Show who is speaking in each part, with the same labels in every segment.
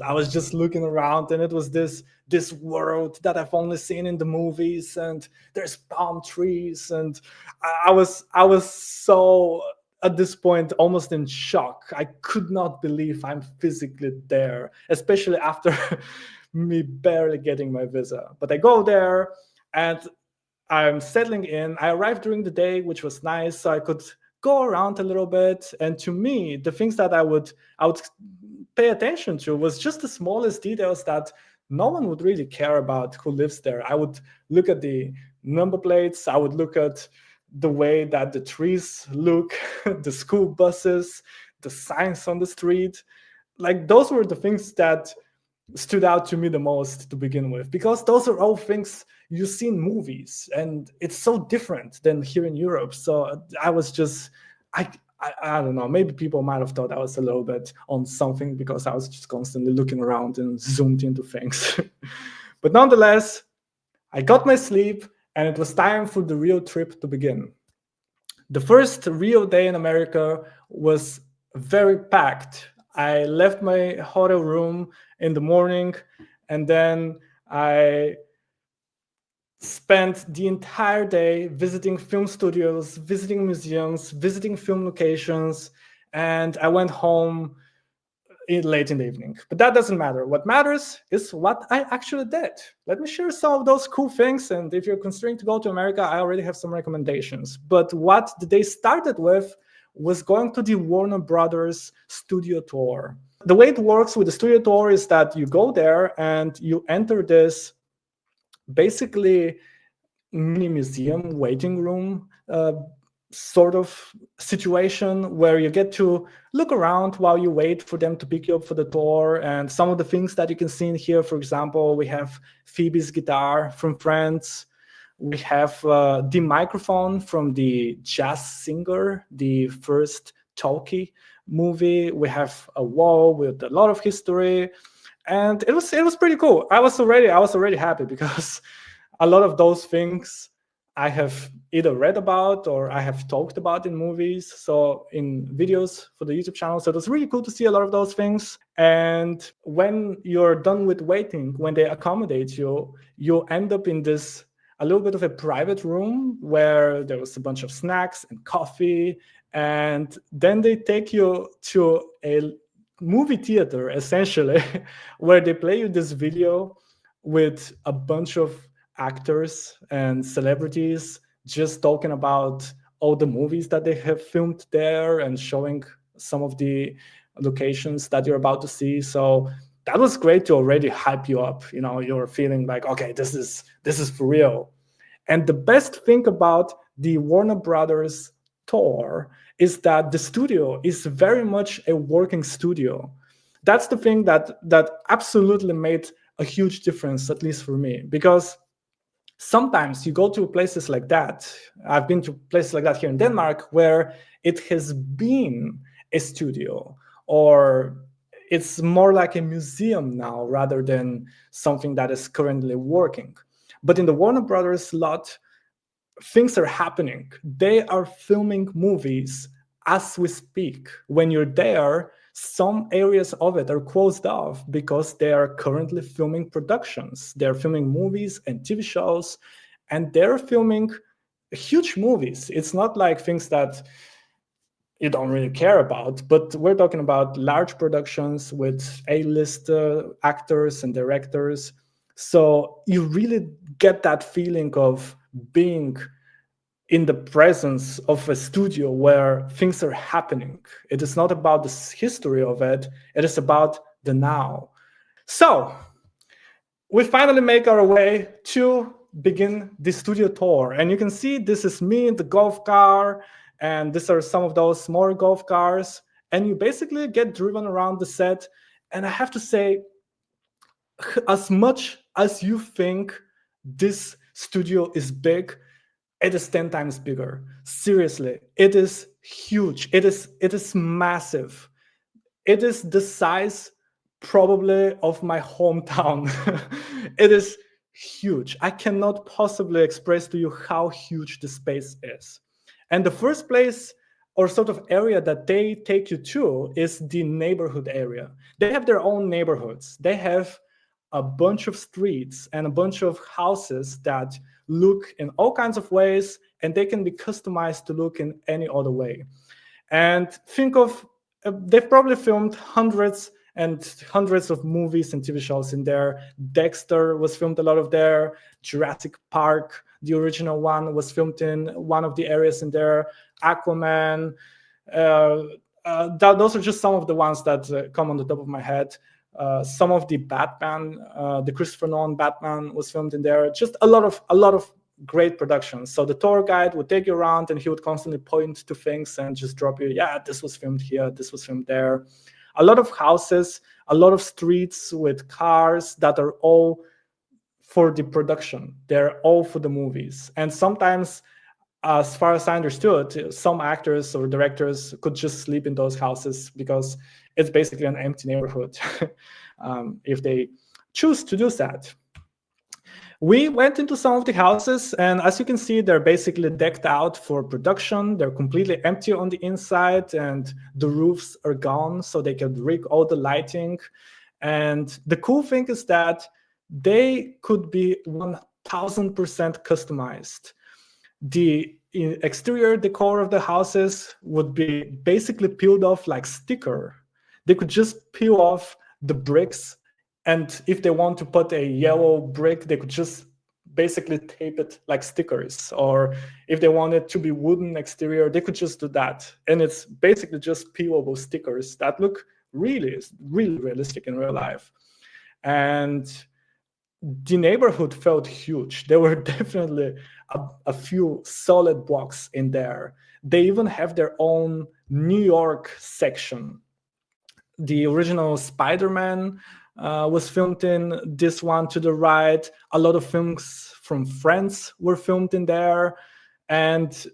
Speaker 1: I was just looking around, and it was this world that I've only seen in the movies, and there's palm trees, and I was so at this point almost in shock. I could not believe I'm physically there, especially after me barely getting my visa. But I go there, and I'm settling in. I arrived during the day, which was nice, so I could go around a little bit. And to me, the things that I would pay attention to was just the smallest details that no one would really care about who lives there. I would look at the number plates. I would look at the way that the trees look, the school buses, the signs on the street. Like those were the things that stood out to me the most to begin with, because those are all things you see in movies, and it's so different than here in Europe. So I was just, I don't know, maybe people might have thought I was a little bit on something because I was just constantly looking around and zoomed into things. But nonetheless, I got my sleep, and it was time for the real trip to begin. The first real day in America was very packed. I left my hotel room in the morning, and then I spent the entire day visiting film studios, visiting museums, visiting film locations, and I went home late in the evening. But that doesn't matter. What matters is what I actually did. Let me share some of those cool things. And if you're considering to go to America, I already have some recommendations. But what the day started with was going to the Warner Brothers studio tour. The way it works with the studio tour is that you go there and you enter this basically mini museum waiting room sort of situation, where you get to look around while you wait for them to pick you up for the tour. And some of the things that you can see in here, for example, we have Phoebe's guitar from Friends. We have the microphone from the Jazz Singer, the first talkie movie. We have a wall with a lot of history, and it was pretty cool. I was already happy because a lot of those things I have either read about or I have talked about in movies, so in videos for the YouTube channel. So it was really cool to see a lot of those things. And when you're done with waiting, when they accommodate you, you end up in this a little bit of a private room where there was a bunch of snacks and coffee. And then they take you to a movie theater, essentially, where they play you this video with a bunch of actors and celebrities just talking about all the movies that they have filmed there and showing some of the locations that you're about to see. So that was great to already hype you up. You know, you're feeling like, okay, this is for real. And the best thing about the Warner Brothers tour is that the studio is very much a working studio. That's the thing that absolutely made a huge difference, at least for me, because sometimes you go to places like that. I've been to places like that here in Denmark, where it has been a studio, or it's more like a museum now rather than something that is currently working. But in the Warner Brothers lot, things are happening. They are filming movies as we speak. When you're there, some areas of it are closed off because they are currently filming productions. They're filming movies and TV shows, and they're filming huge movies. It's not like things that you don't really care about, but we're talking about large productions with A-list actors and directors. So you really get that feeling of being in the presence of a studio where things are happening. It is not about the history of it. It is about the now. So we finally make our way to begin the studio tour. And you can see this is me in the golf car, and these are some of those smaller golf cars. And you basically get driven around the set. And I have to say, as much as you think this studio is big, it is 10 times bigger. Seriously, it is huge. It is massive. It is the size probably of my hometown. It is huge. I cannot possibly express to you how huge the space is. And the first place or sort of area that they take you to is the neighborhood area. They have their own neighborhoods. They have a bunch of streets and a bunch of houses that look in all kinds of ways, and they can be customized to look in any other way. And think of, they've probably filmed hundreds and hundreds of movies and TV shows in there. Dexter was filmed a lot of there. Jurassic Park, the original one, was filmed in one of the areas in there. Aquaman. Those are just some of the ones that come on the top of my head. Some of the Batman, the Christopher Nolan Batman was filmed in there. Just a lot of great productions. So the tour guide would take you around and he would constantly point to things and just drop you, yeah, this was filmed here, this was filmed there. A lot of houses, a lot of streets with cars that are all for the production. They're all for the movies. And sometimes, as far as I understood, some actors or directors could just sleep in those houses because it's basically an empty neighborhood if they choose to do that. We went into some of the houses, and as you can see, they're basically decked out for production. They're completely empty on the inside, and the roofs are gone, so they can rig all the lighting. And the cool thing is that they could be 1000% customized. The exterior decor of the houses would be basically peeled off like sticker. They could just peel off the bricks, and if they want to put a yellow brick, they could just basically tape it like stickers. Or if they wanted to be wooden exterior, they could just do that. And it's basically just peelable stickers that look really, really realistic in real life. And the neighborhood felt huge. There were definitely a few solid blocks in there. They even have their own New York section. The original Spider-Man was filmed in this one to the right. A lot of films from France were filmed in there. And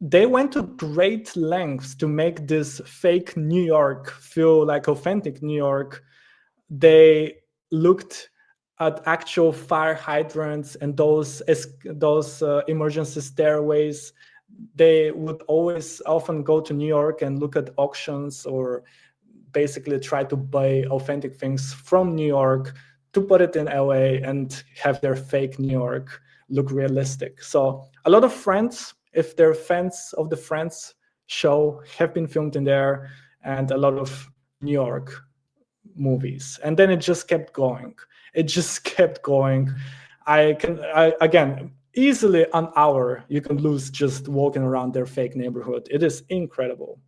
Speaker 1: they went to great lengths to make this fake New York feel like authentic New York. They looked at actual fire hydrants and those emergency stairways. They would often go to New York and look at auctions or basically try to buy authentic things from New York to put it in LA and have their fake New York look realistic. So a lot of Friends, if they're fans of the Friends show, have been filmed in there, and a lot of New York movies. And then it just kept going. It just kept going. Again, easily an hour you can lose just walking around their fake neighborhood. It is incredible.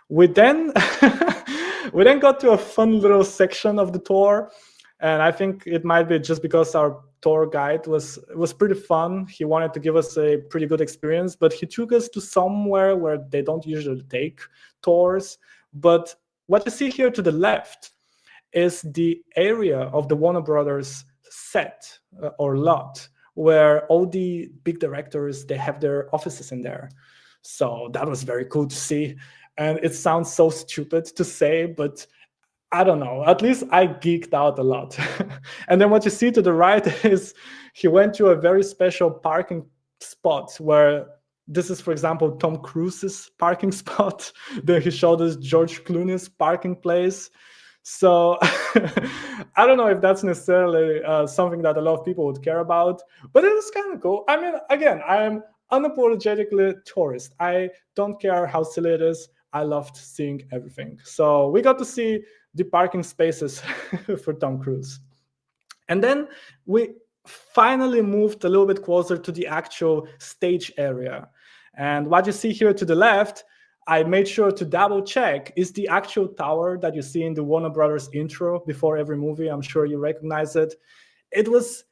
Speaker 1: We then got to a fun little section of the tour, and I think it might be just because our tour guide was pretty fun. He wanted to give us a pretty good experience, but he took us to somewhere where they don't usually take tours. But what you see here to the left is the area of the Warner Brothers set or lot where all the big directors, they have their offices in there. So that was very cool to see. And it sounds so stupid to say, but I don't know. At least I geeked out a lot. And then what you see to the right is he went to a very special parking spot where this is, for example, Tom Cruise's parking spot. Then he showed us George Clooney's parking place. So I don't know if that's necessarily something that a lot of people would care about, but it is kind of cool. I mean, again, I am unapologetically tourist. I don't care how silly it is. I loved seeing everything. So we got to see the parking spaces for Tom Cruise. And then we finally moved a little bit closer to the actual stage area. And what you see here to the left, I made sure to double check, is the actual tower that you see in the Warner Brothers intro before every movie. I'm sure you recognize it. It was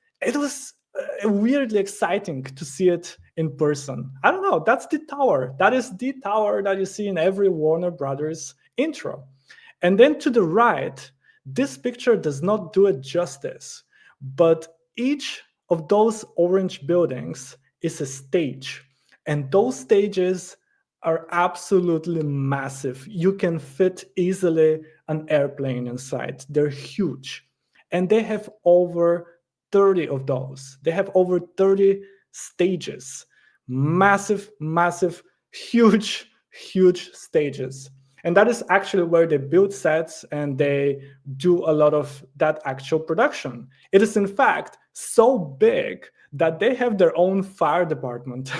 Speaker 1: weirdly exciting to see it in person. I don't know, that's the tower. That is the tower that you see in every Warner Brothers intro. And then to the right, this picture does not do it justice, but each of those orange buildings is a stage. And those stages are absolutely massive. You can fit easily an airplane inside. They're huge. And they have over 30 of those. They have over 30 stages. Massive, massive, huge, huge stages. And that is actually where they build sets and they do a lot of that actual production. It is in fact so big that they have their own fire department.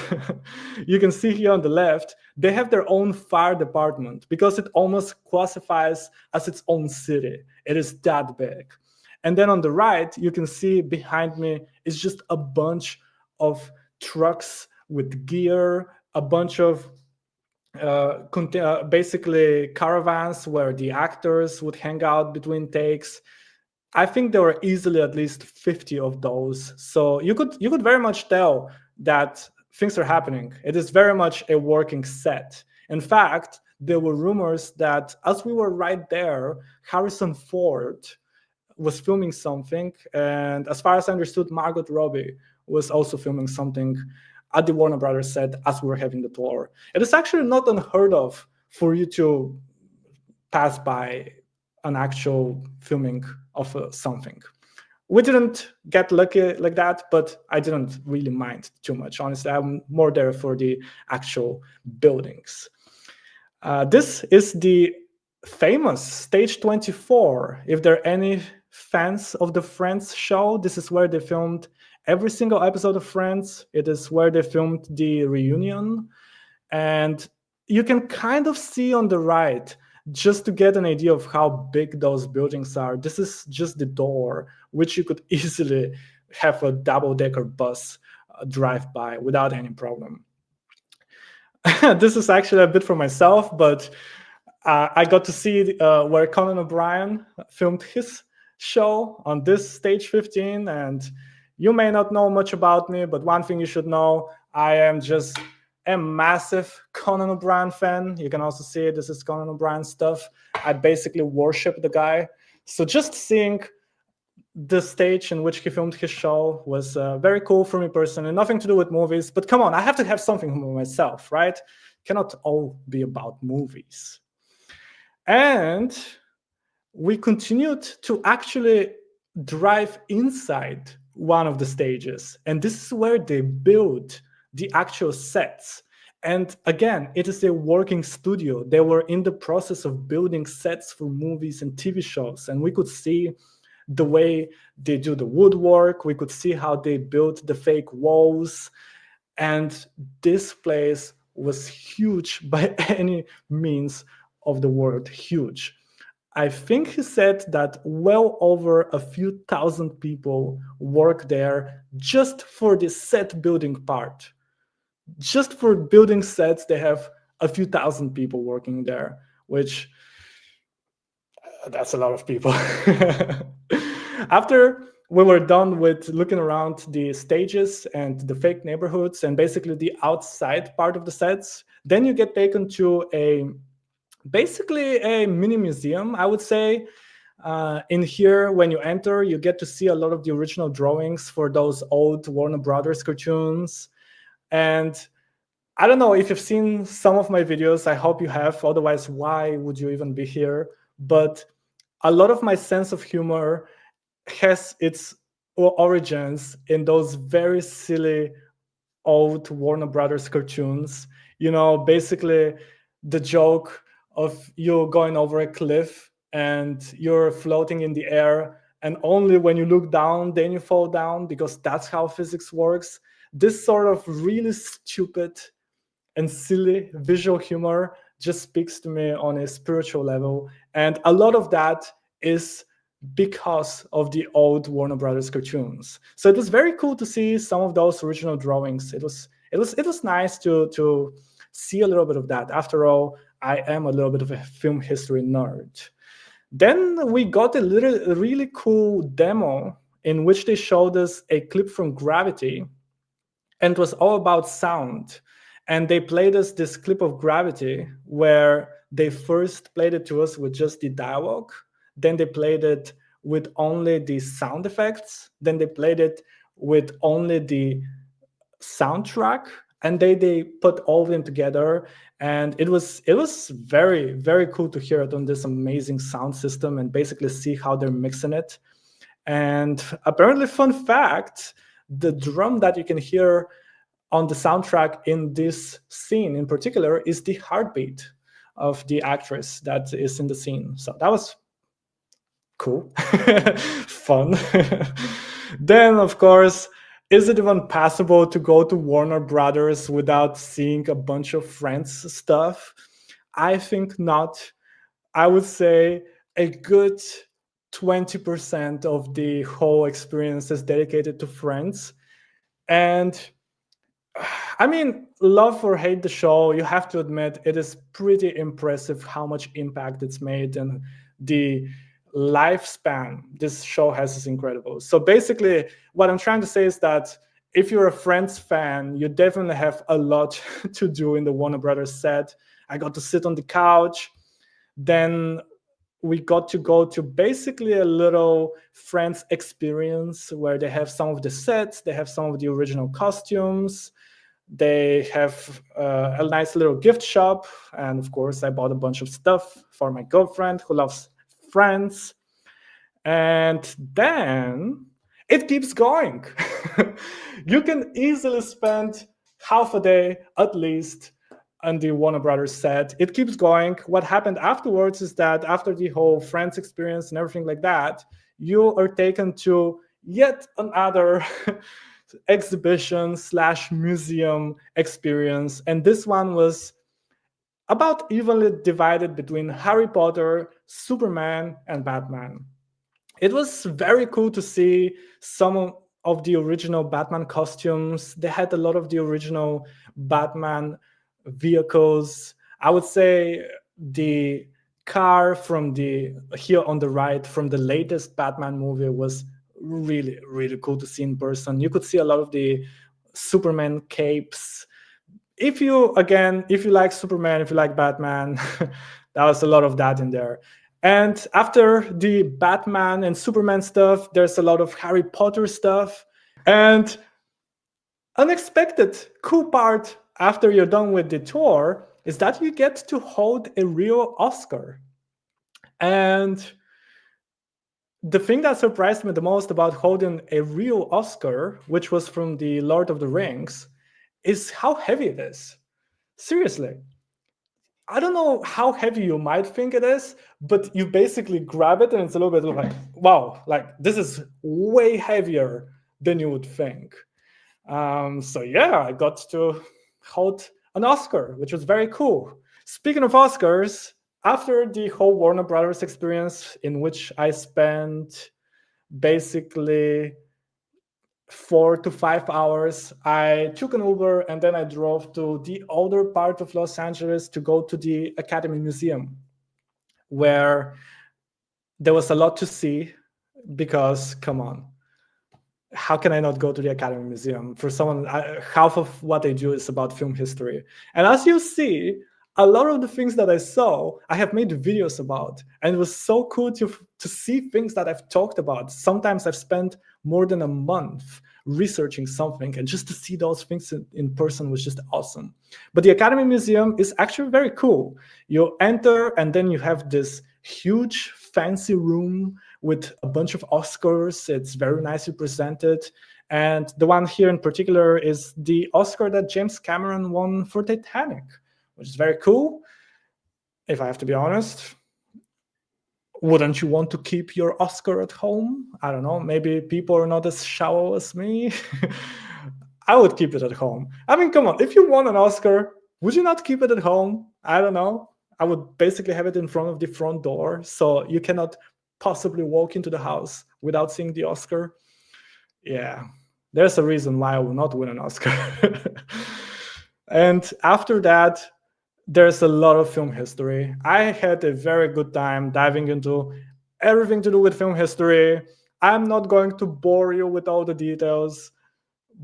Speaker 1: You can see here on the left, they have their own fire department because it almost classifies as its own city. It is that big. And then on the right, you can see behind me is just a bunch of trucks with gear, a bunch of basically caravans where the actors would hang out between takes. I think there were easily at least 50 of those. So you could very much tell that things are happening. It is very much a working set. In fact, there were rumors that as we were right there, Harrison Ford was filming something. And as far as I understood, Margot Robbie was also filming something at the Warner Brothers set as we were having the tour. It is actually not unheard of for you to pass by an actual filming of something. We didn't get lucky like that, but I didn't really mind too much. Honestly, I'm more there for the actual buildings. This is the famous Stage 24. If there are any fans of the Friends show, this is where they filmed every single episode of Friends. It is where they filmed the reunion. And you can kind of see on the right, just to get an idea of how big those buildings are. This is just the door, which you could easily have a double-decker bus drive by without any problem. This is actually a bit for myself, but I got to see where Conan O'Brien filmed his show on this Stage 15. And you may not know much about me, but one thing you should know, I am just a massive Conan O'Brien fan. You can also see this is Conan O'Brien stuff. I basically worship the guy. So just seeing the stage in which he filmed his show was very cool for me personally. Nothing to do with movies, but come on, I have to have something for myself, right? Cannot all be about movies. And we continued to actually drive inside one of the stages. And this is where they build the actual sets. And again, it is a working studio. They were in the process of building sets for movies and TV shows. And we could see the way they do the woodwork. We could see how they built the fake walls. And this place was huge by any means of the word, huge. I think he said that well over a few thousand people work there just for the set building part. Just for building sets, they have a few thousand people working there, which that's a lot of people. After we were done with looking around the stages and the fake neighborhoods and basically the outside part of the sets, then you get taken to basically a mini museum, I would say. In here, when you enter, you get to see a lot of the original drawings for those old Warner Brothers cartoons. And I don't know if you've seen some of my videos. I hope you have. Otherwise, why would you even be here? But a lot of my sense of humor has its origins in those very silly old Warner Brothers cartoons. You know, basically the joke of you going over a cliff and you're floating in the air, and only when you look down, then you fall down, because that's how physics works. This sort of really stupid and silly visual humor just speaks to me on a spiritual level. And a lot of that is because of the old Warner Brothers cartoons. So it was very cool to see some of those original drawings. It was nice to see a little bit of that. After all, I am a little bit of a film history nerd. Then we got a really cool demo in which they showed us a clip from Gravity, and it was all about sound. And they played us this clip of Gravity where they first played it to us with just the dialogue. Then they played it with only the sound effects. Then they played it with only the soundtrack. And they put all of them together. And it was very, very cool to hear it on this amazing sound system and basically see how they're mixing it. And apparently, fun fact, the drum that you can hear on the soundtrack in this scene in particular is the heartbeat of the actress that is in the scene. So that was cool, fun. Then, of course, is it even possible to go to Warner Brothers without seeing a bunch of Friends stuff? I think not. I would say a good 20% of the whole experience is dedicated to Friends. And I mean, love or hate the show, you have to admit it is pretty impressive how much impact it's made, and the lifespan this show has is incredible. So basically, what I'm trying to say is that if you're a Friends fan, you definitely have a lot to do in the Warner Brothers set. I got to sit on the couch. Then we got to go to basically a little Friends experience where they have some of the sets, they have some of the original costumes, they have a nice little gift shop. And of course, I bought a bunch of stuff for my girlfriend who loves Friends. And then it keeps going. You can easily spend half a day at least on the Warner Brothers set. It keeps going. What happened afterwards is that after the whole Friends experience and everything like that, you are taken to yet another exhibition / museum experience. And this one was about evenly divided between Harry Potter, Superman, and Batman. It was very cool to see some of the original Batman costumes. They had a lot of the original Batman vehicles. I would say the car from the here on the right from the latest Batman movie was really, really cool to see in person. You could see a lot of the Superman capes. If you like Superman, if you like Batman, that was a lot of that in there. And after the Batman and Superman stuff, there's a lot of Harry Potter stuff. And unexpected cool part after you're done with the tour is that you get to hold a real Oscar. And the thing that surprised me the most about holding a real Oscar, which was from the Lord of the Rings, is how heavy it is. Seriously. I don't know how heavy you might think it is, but you basically grab it and it's a little bit like, wow, like this is way heavier than you would think. So yeah, I got to hold an Oscar, which was very cool. Speaking of Oscars, after the whole Warner Brothers experience, in which I spent basically 4 to 5 hours, I took an Uber and then I drove to the older part of Los Angeles to go to the Academy Museum, where there was a lot to see because, come on, how can I not go to the Academy Museum? For someone, half of what they do is about film history. And as you see, a lot of the things that I saw, I have made videos about. And it was so cool to see things that I've talked about. Sometimes I've spent more than a month researching something, and just to see those things in person was just awesome. But the Academy Museum is actually very cool. You enter, and then you have this huge fancy room with a bunch of Oscars. It's very nicely presented. And the one here in particular is the Oscar that James Cameron won for Titanic, which is very cool. If I have to be honest, wouldn't you want to keep your Oscar at home? I don't know. Maybe people are not as shallow as me. I would keep it at home. I mean, come on. If you won an Oscar, would you not keep it at home? I don't know. I would basically have it in front of the front door, so you cannot possibly walk into the house without seeing the Oscar. Yeah, there's a reason why I will not win an Oscar. And after that, there's a lot of film history. I had a very good time diving into everything to do with film history. I'm not going to bore you with all the details,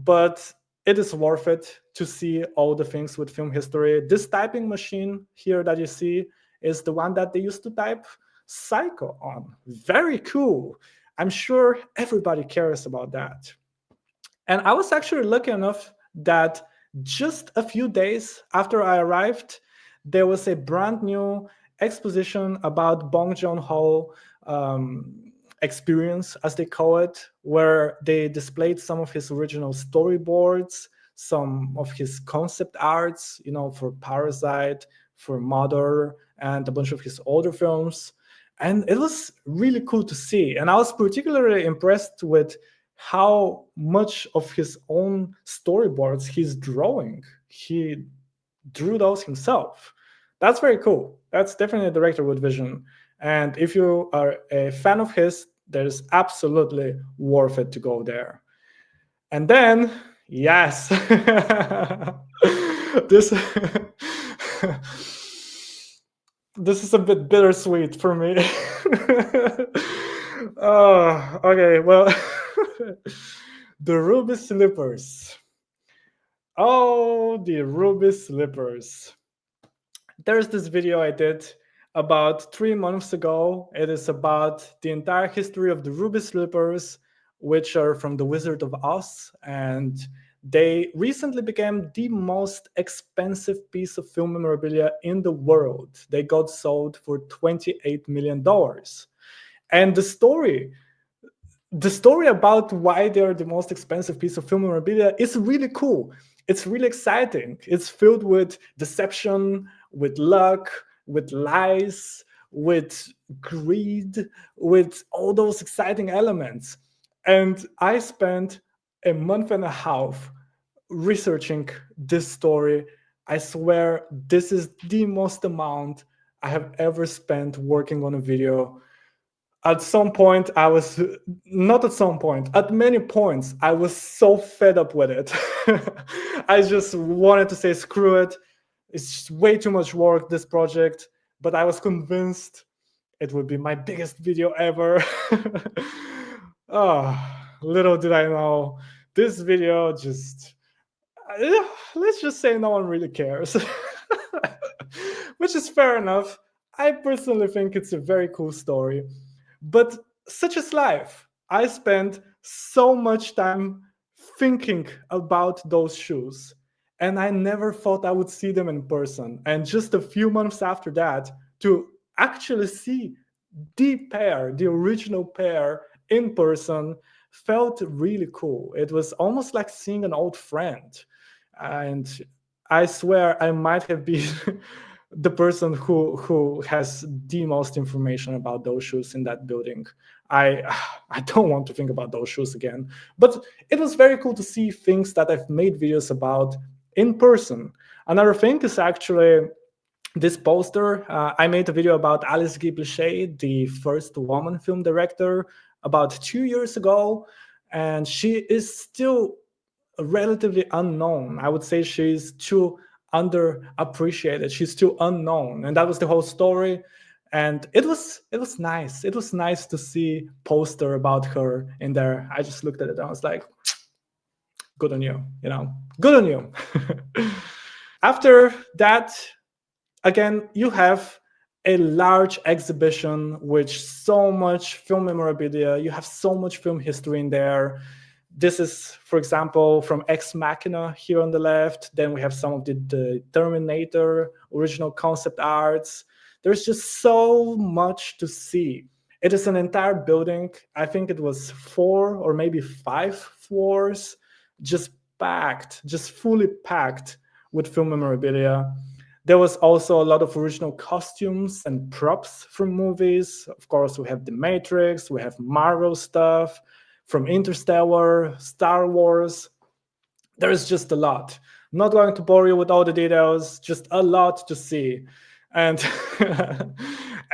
Speaker 1: but it is worth it to see all the things with film history. This typing machine here that you see is the one that they used to type Psycho on. Very cool. I'm sure everybody cares about that. And I was actually lucky enough that just a few days after I arrived, there was a brand new exposition about Bong Joon-ho experience, as they call it, where they displayed some of his original storyboards, some of his concept arts, for Parasite, for Mother, and a bunch of his older films. And it was really cool to see. And I was particularly impressed with how much of his own storyboards he's drawing. He drew those himself. That's very cool. That's definitely a director with vision. And if you are a fan of his, there's absolutely worth it to go there. And then, yes, this this is a bit bittersweet for me. Oh, okay, well, the ruby slippers. Oh, the ruby slippers. There's this video I did about 3 months ago. It is about the entire history of the ruby slippers, which are from The Wizard of Oz, and they recently became the most expensive piece of film memorabilia in the world. They got sold for $28 million. And the story about why they're the most expensive piece of film memorabilia is really cool. It's really exciting. It's filled with deception, with luck, with lies, with greed, with all those exciting elements. And I spent a month and a half researching this story. I swear this is the most amount I have ever spent working on a video. At some point, at many points, I was so fed up with it. I just wanted to say, screw it. It's just way too much work, this project. But I was convinced it would be my biggest video ever. Oh, little did I know, this video just, let's just say no one really cares. Which is fair enough. I personally think it's a very cool story. But such is life. I spent so much time thinking about those shoes, and I never thought I would see them in person. And just a few months after that, to actually see the original pair in person, felt really cool. It was almost like seeing an old friend. And I swear I might have been the person who has the most information about those shoes in that building. I don't want to think about those shoes again. But it was very cool to see things that I've made videos about in person. Another thing is actually this poster. I made a video about Alice Guy Blaché, the first woman film director, about 2 years ago. And she is still relatively unknown. I would say she's too underappreciated. She's too unknown. And that was the whole story. And it was nice. It was nice to see poster about her in there. I just looked at it and I was like, good on you, good on you. After that, again, you have a large exhibition with so much film memorabilia. You have so much film history in there. This is, for example, from Ex Machina here on the left. Then we have some of the Terminator original concept arts. There's just so much to see. It is an entire building. I think it was 4 or maybe 5 floors, just packed, just fully packed with film memorabilia. There was also a lot of original costumes and props from movies. Of course, we have The Matrix, we have Marvel stuff, from Interstellar, Star Wars. There is just a lot. I'm not going to bore you with all the details, just a lot to see. And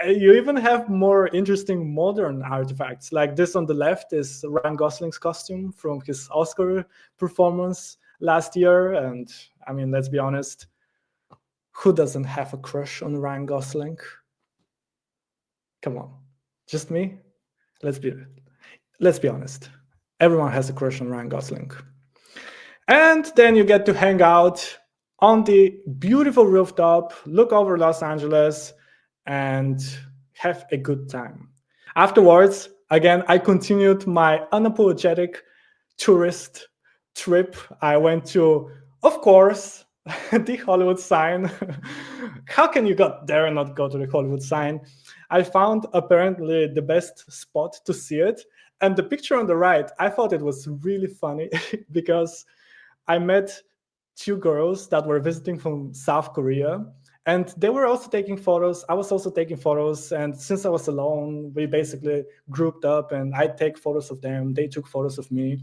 Speaker 1: you even have more interesting modern artifacts. Like this on the left is Ryan Gosling's costume from his Oscar performance last year. And I mean, let's be honest, who doesn't have a crush on Ryan Gosling? Come on, just me? Let's be honest. Everyone has a crush on Ryan Gosling. And then you get to hang out on the beautiful rooftop, look over Los Angeles, and have a good time. Afterwards, again, I continued my unapologetic tourist trip. I went to, of course, the Hollywood sign. How can you get there and not go to the Hollywood sign? I found apparently the best spot to see it. And the picture on the right, I thought it was really funny because I met two girls that were visiting from South Korea, and they were also taking photos. I was also taking photos, and since I was alone, we basically grouped up, and I take photos of them. They took photos of me,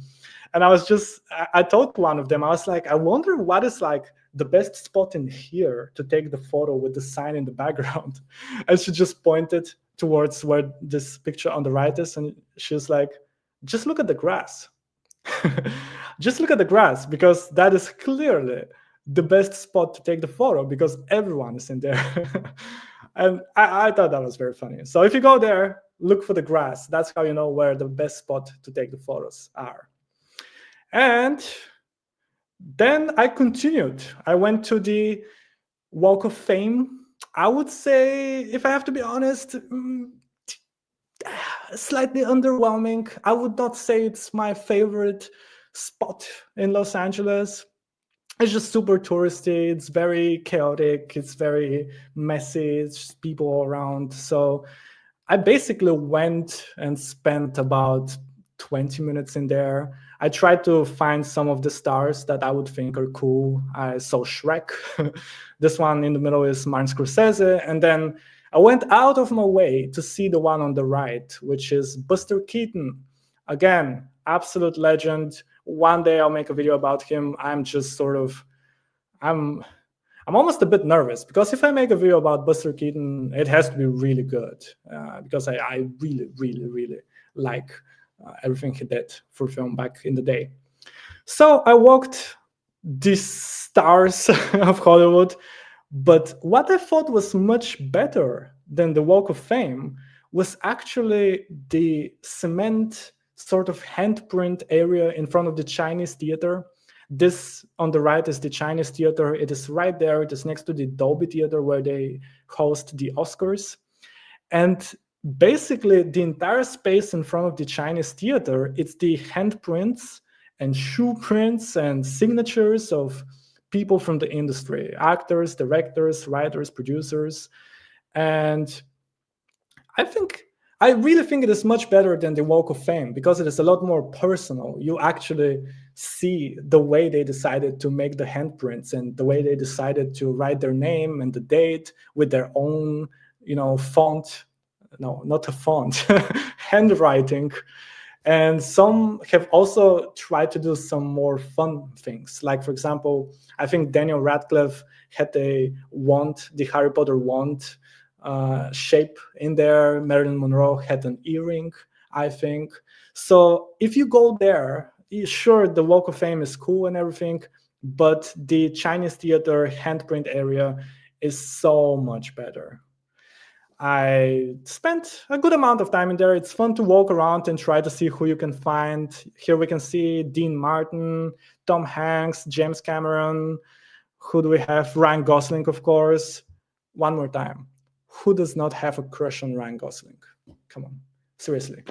Speaker 1: and I told one of them, I was like, I wonder what is like the best spot in here to take the photo with the sign in the background. And she just pointed towards where this picture on the right is, and she was like, just look at the grass. Just look at the grass, because that is clearly the best spot to take the photo, because everyone is in there. And I thought that was very funny. So if you go there, look for the grass. That's how you know where the best spot to take the photos are. And then I continued. I went to the Walk of Fame. I would say, if I have to be honest, slightly underwhelming. I would not say it's my favorite spot in Los Angeles. It's just super touristy. It's very chaotic. It's very messy. It's just people all around. So I basically went and spent about 20 minutes in there. I tried to find some of the stars that I would think are cool. I saw Shrek. This one in the middle is Martin Scorsese. And then I went out of my way to see the one on the right, which is Buster Keaton. Again, absolute legend. One day I'll make a video about him. I'm almost a bit nervous, because if I make a video about Buster Keaton, it has to be really good, because I really, really, really like everything he did for film back in the day. So I walked these stars of Hollywood, but what I thought was much better than the Walk of Fame was actually the cement sort of handprint area in front of the Chinese Theatre. This on the right is the Chinese Theatre. It is right there. It is next to the Dolby Theatre, where they host the Oscars. And basically, the entire space in front of the Chinese Theatre, it's the handprints and shoe prints and signatures of people from the industry, actors, directors, writers, producers. And I really think it is much better than the Walk of Fame, because it is a lot more personal. You actually see the way they decided to make the handprints and the way they decided to write their name and the date with their own, font. No, not a font, handwriting. And some have also tried to do some more fun things. Like, for example, I think Daniel Radcliffe had a wand, the Harry Potter wand, shape in there. Marilyn Monroe had an earring, I think. So if you go there, sure, the Walk of Fame is cool and everything, but the Chinese Theatre handprint area is so much better. I spent a good amount of time in there. It's fun to walk around and try to see who you can find. Here we can see Dean Martin, Tom Hanks, James Cameron. Who do we have? Ryan Gosling, of course. One more time. Who does not have a crush on Ryan Gosling? Come on, seriously.